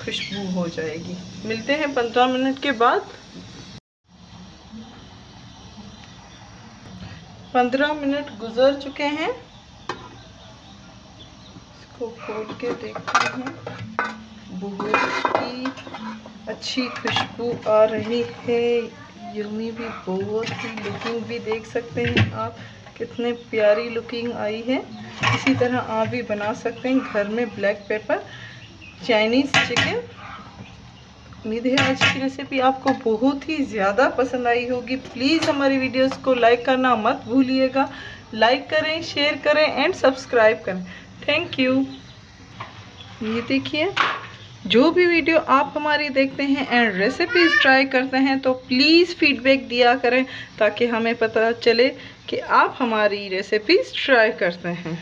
खुशबू हो जाएगी। मिलते हैं 15 मिनट के बाद। 15 मिनट गुजर चुके हैं, इसको खोल के देखते हैं। बहुत ही अच्छी खुशबू आ रही है, यम्मी भी, बहुत ही लुकिंग भी देख सकते हैं आप कितने प्यारी लुकिंग आई है। इसी तरह आप भी बना सकते हैं घर में ब्लैक पेपर चाइनीज़ चिकन। उम्मीद है आज की रेसिपी आपको बहुत ही ज़्यादा पसंद आई होगी। प्लीज़ हमारी वीडियोस को लाइक करना मत भूलिएगा। लाइक करें, शेयर करें एंड सब्सक्राइब करें। Thank you. ये देखिए, जो भी वीडियो आप हमारी देखते हैं एंड रेसिपीज़ ट्राई करते हैं तो प्लीज़ फीडबैक दिया करें ताकि हमें पता चले कि आप हमारी रेसिपीज़ ट्राई करते हैं।